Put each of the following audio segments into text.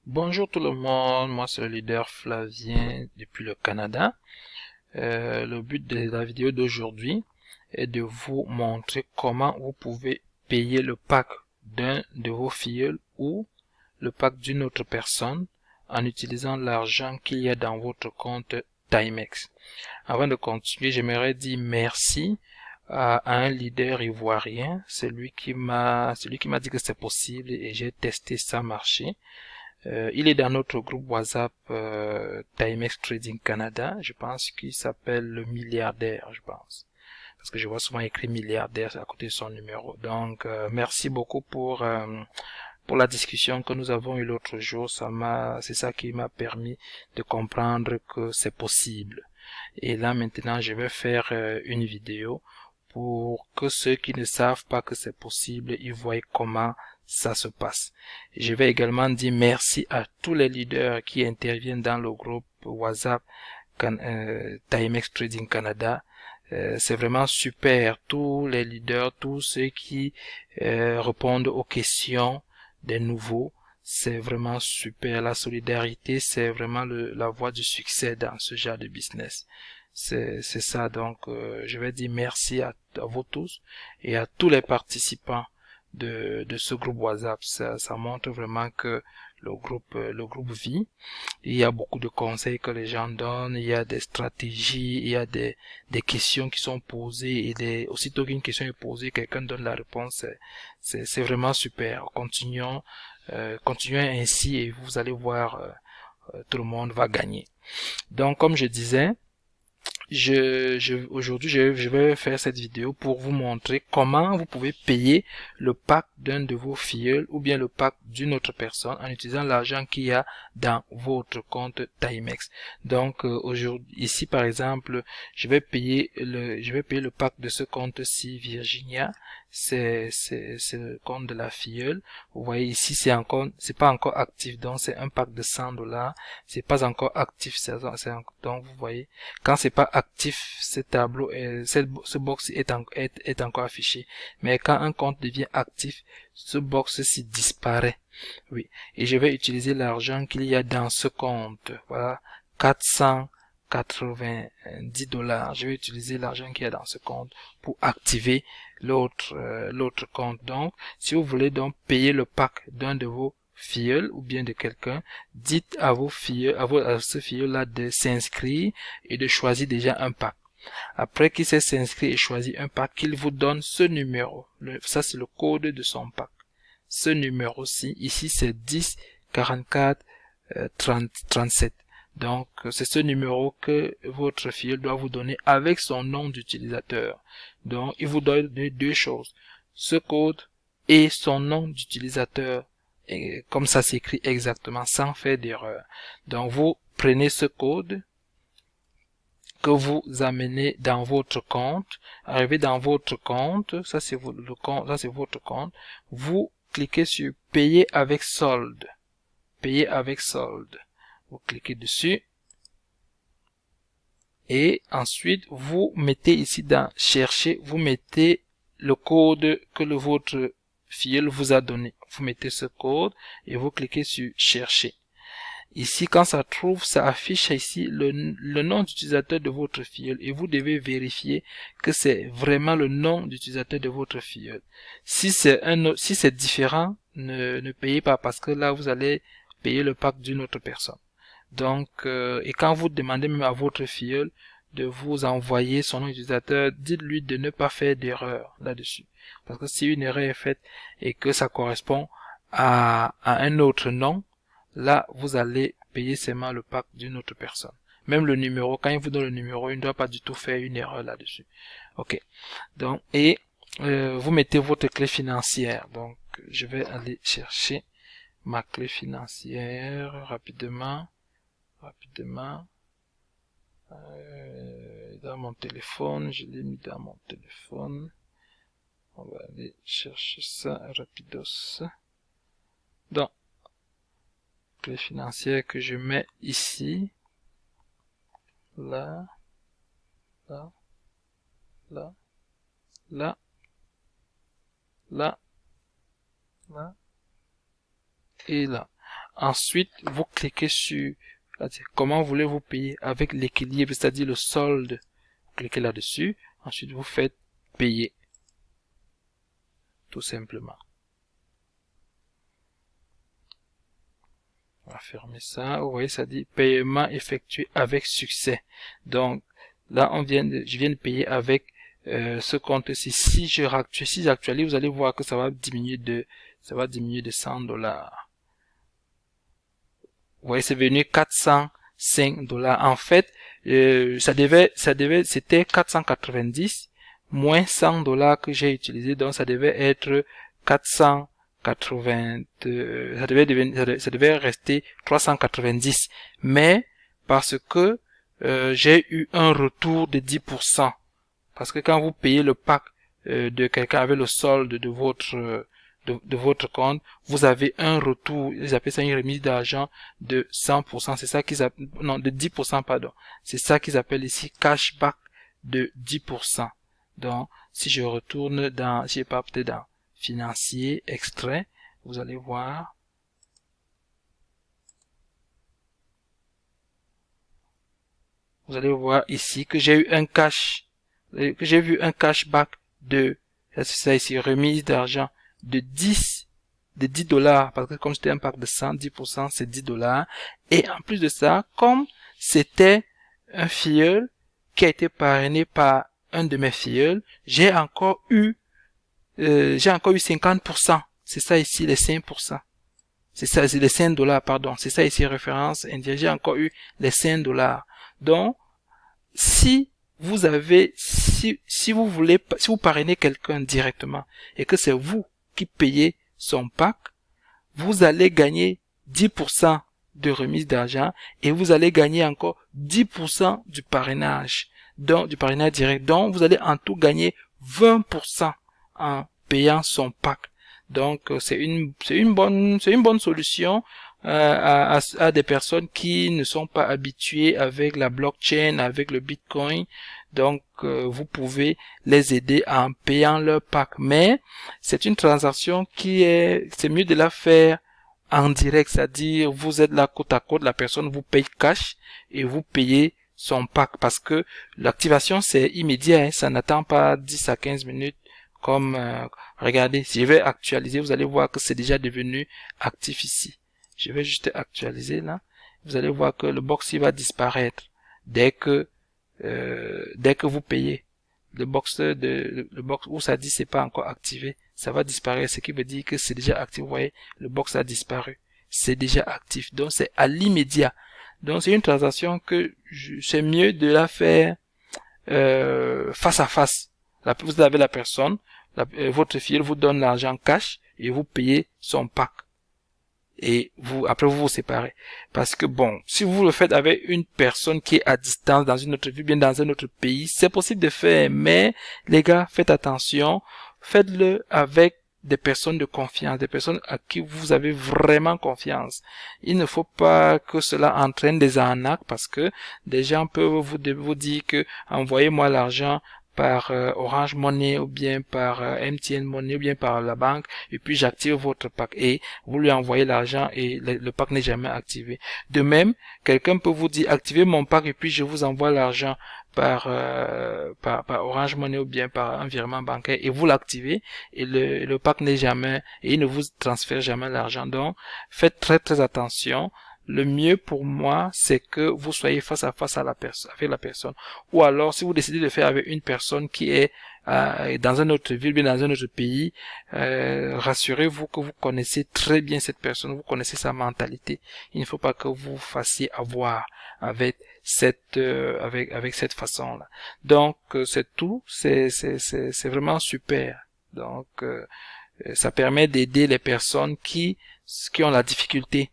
Bonjour tout le monde, moi c'est le leader Flavien depuis le Canada. Le but de la vidéo d'aujourd'hui est de vous montrer comment vous pouvez payer le pack d'un de vos filleuls ou le pack d'une autre personne en utilisant l'argent qu'il y a dans votre compte Timex. Avant de continuer, j'aimerais dire merci à un leader ivoirien, celui qui m'a dit que c'est possible et j'ai testé, ça marché. Il est dans notre groupe WhatsApp Timex Trading Canada. Je pense qu'il s'appelle le milliardaire, je pense. Parce que je vois souvent écrit milliardaire à côté de son numéro. Donc, merci beaucoup pour la discussion que nous avons eue l'autre jour. C'est ça qui m'a permis de comprendre que c'est possible. Et là, maintenant, je vais faire une vidéo pour que ceux qui ne savent pas que c'est possible, ils voient comment ça se passe. Je vais également dire merci à tous les leaders qui interviennent dans le groupe WhatsApp Timex Trading Canada. C'est vraiment super. Tous les leaders, tous ceux qui répondent aux questions des nouveaux, c'est vraiment super. La solidarité, c'est vraiment la voie du succès dans ce genre de business. C'est ça. Donc, je vais dire merci à vous tous et à tous les participants de ce groupe WhatsApp. Ça montre vraiment que le groupe vit. Il y a beaucoup de conseils que les gens donnent, il y a des stratégies, il y a des questions qui sont posées et aussitôt qu'une question est posée, quelqu'un donne la réponse. C'est vraiment super. Continuez ainsi et vous allez voir, tout le monde va gagner. Donc, comme je disais, aujourd'hui, je vais faire cette vidéo pour vous montrer comment vous pouvez payer le pack d'un de vos filleuls ou bien le pack d'une autre personne en utilisant l'argent qu'il y a dans votre compte Timex. Donc, aujourd'hui, ici, par exemple, je vais payer le pack de ce compte-ci, Virginia. C'est le compte de la filleule. Vous voyez ici, c'est pas encore actif, donc c'est un pack de $100. C'est pas encore actif, donc vous voyez, quand c'est pas actif, ce tableau, ce box est encore affiché. Mais quand un compte devient actif, ce box-ci disparaît. Oui. Et je vais utiliser l'argent qu'il y a dans ce compte. Voilà. $490. Je vais utiliser l'argent qu'il y a dans ce compte pour activer l'autre compte. Donc, si vous voulez donc payer le pack d'un de vos filleul ou bien de quelqu'un, dites à vos filleuls, à ce filleul-là de s'inscrire et de choisir déjà un pack. Après qu'il s'est inscrit et choisi un pack, qu'il vous donne ce numéro. Ça, c'est le code de son pack. Ce numéro-ci, ici, c'est 10 44 37. Donc, c'est ce numéro que votre filleul doit vous donner avec son nom d'utilisateur. Donc, il vous donne deux choses. Ce code et son nom d'utilisateur. Et comme ça s'écrit exactement, sans faire d'erreur. Donc, vous prenez ce code que vous amenez dans votre compte. Arrivé dans votre compte, ça c'est votre compte. Vous cliquez sur payer avec solde. Payer avec solde. Vous cliquez dessus. Et ensuite, vous mettez ici dans chercher, vous mettez le code que votre filleul vous a donné. Vous mettez ce code et vous cliquez sur chercher. Ici, quand ça trouve, ça affiche ici le nom d'utilisateur de votre filleul et vous devez vérifier que c'est vraiment le nom d'utilisateur de votre filleul. Si c'est différent, ne payez pas parce que là, vous allez payer le pack d'une autre personne. Donc, et quand vous demandez même à votre filleul de vous envoyer son nom d'utilisateur, dites-lui de ne pas faire d'erreur là-dessus. Parce que si une erreur est faite et que ça correspond à un autre nom, là, vous allez payer seulement le pack d'une autre personne. Même le numéro, quand il vous donne le numéro, il ne doit pas du tout faire une erreur là-dessus. Ok. Donc, et vous mettez votre clé financière. Donc, je vais aller chercher ma clé financière rapidement. Dans mon téléphone, je l'ai mis dans mon téléphone. On va aller chercher ça rapidos. Donc, clé financière que je mets ici, là, là, là, là, là, là, et là. Ensuite, vous cliquez sur comment voulez-vous payer avec l'équilibre, c'est-à-dire le solde. Vous cliquez là-dessus. Ensuite, vous faites payer. Tout simplement. On va fermer ça. Vous voyez, ça dit paiement effectué avec succès. Donc, là, je viens de payer avec ce compte-ci. Si j'actualise, vous allez voir que ça va diminuer de 100 dollars. Vous voyez, c'est venu 405 dollars. En fait, c'était 490 moins 100 dollars que j'ai utilisé. Donc, ça devait être 480, ça devait rester 390. Mais, parce que, j'ai eu un retour de 10%. Parce que quand vous payez le pack, de quelqu'un avec le solde de votre compte, vous avez un retour, ils appellent ça une remise d'argent de 100%, c'est ça qu'ils appellent, non, de 10%, pardon. C'est ça qu'ils appellent ici cashback de 10%. Donc, si je retourne si je pars peut-être dans financier, extrait, vous allez voir. Vous allez voir ici que j'ai eu vu un cashback de, c'est ça ici, remise d'argent de 10 dollars, parce que comme c'était un pack de 100, 10% c'est 10 dollars. Et en plus de ça, comme c'était un filleul qui a été parrainé par un de mes filleuls, j'ai encore eu 50%. C'est ça ici, les 5%. C'est ça, c'est les 5 dollars, pardon. C'est ça ici, référence indienne. J'ai encore eu les 5 dollars. Donc, si vous parrainez quelqu'un directement et que c'est vous qui payez son pack, vous allez gagner 10% de remise d'argent et vous allez gagner encore 10% du parrainage direct. Donc, vous allez en tout gagner 20% en payant son pack. Donc, c'est une bonne solution à des personnes qui ne sont pas habituées avec la blockchain, avec le Bitcoin. Donc, vous pouvez les aider en payant leur pack. Mais c'est une transaction c'est mieux de la faire en direct, c'est-à-dire vous êtes là côte à côte, la personne vous paye cash et vous payez son pack parce que l'activation c'est immédiat, hein, ça n'attend pas 10 à 15 minutes comme regardez, si je vais actualiser, vous allez voir que c'est déjà devenu actif ici. Je vais juste actualiser là. Vous allez voir que le box il va disparaître dès que vous payez. Le box où ça dit c'est pas encore activé, ça va disparaître, ce qui veut dire que c'est déjà actif. Vous voyez, le box a disparu. C'est déjà actif. Donc c'est à l'immédiat. Donc c'est une transaction que c'est mieux de la faire face à face. Vous avez la personne, votre fille vous donne l'argent cash et vous payez son pack. Et après vous séparez. Parce que bon, si vous le faites avec une personne qui est à distance dans une autre ville, bien dans un autre pays, c'est possible de faire, mais les gars, faites attention, faites-le avec des personnes de confiance, des personnes à qui vous avez vraiment confiance. Il ne faut pas que cela entraîne des arnaques parce que des gens peuvent vous dire que envoyez-moi l'argent par Orange Money ou bien par MTN Money ou bien par la banque et puis j'active votre pack et vous lui envoyez l'argent et le pack n'est jamais activé. De même, quelqu'un peut vous dire activez mon pack et puis je vous envoie l'argent par Orange Money ou bien par un virement bancaire et vous l'activez et le pack n'est jamais et il ne vous transfère jamais l'argent. Donc faites très très attention. Le mieux pour moi, c'est que vous soyez face à face avec la personne. Ou alors, si vous décidez de faire avec une personne qui est dans une autre ville, bien dans un autre pays, rassurez-vous que vous connaissez très bien cette personne, vous connaissez sa mentalité. Il ne faut pas que vous fassiez avoir avec cette façon-là. Donc, c'est tout. C'est vraiment super. Donc, ça permet d'aider les personnes qui ont la difficulté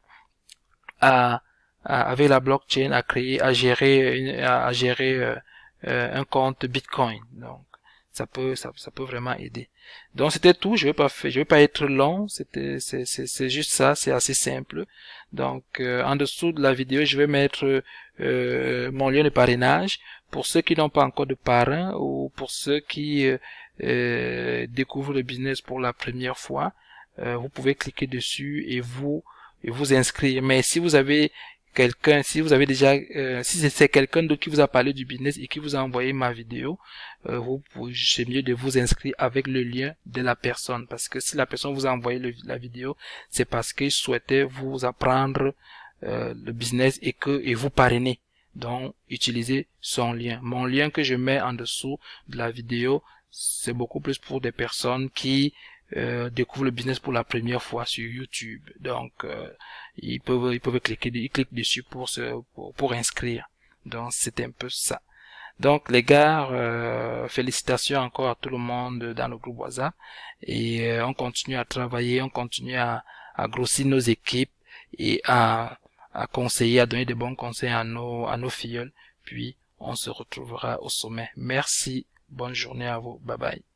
avec la blockchain à gérer un compte Bitcoin. Donc ça peut vraiment aider. Donc c'était tout, je vais pas être long, c'est juste ça, c'est assez simple. Donc en dessous de la vidéo, je vais mettre mon lien de parrainage pour ceux qui n'ont pas encore de parrain ou pour ceux qui découvrent le business pour la première fois. Vous pouvez cliquer dessus et vous et vous inscrire. Mais si vous avez quelqu'un, si vous avez déjà, si c'est quelqu'un d'autre qui vous a parlé du business et qui vous a envoyé ma vidéo, c'est mieux de vous inscrire avec le lien de la personne, parce que si la personne vous a envoyé la vidéo, c'est parce qu'il souhaitait vous apprendre le business et vous parrainer. Donc, utilisez son lien. Mon lien que je mets en dessous de la vidéo, c'est beaucoup plus pour des personnes qui découvrent le business pour la première fois sur YouTube. Donc, ils peuvent cliquer, ils cliquent dessus pour inscrire. Donc, c'est un peu ça. Donc, les gars, félicitations encore à tout le monde dans le groupe WhatsApp. Et on continue à travailler, on continue à grossir nos équipes et à conseiller, à donner de bons conseils à nos filleuls. Puis, on se retrouvera au sommet. Merci. Bonne journée à vous. Bye bye.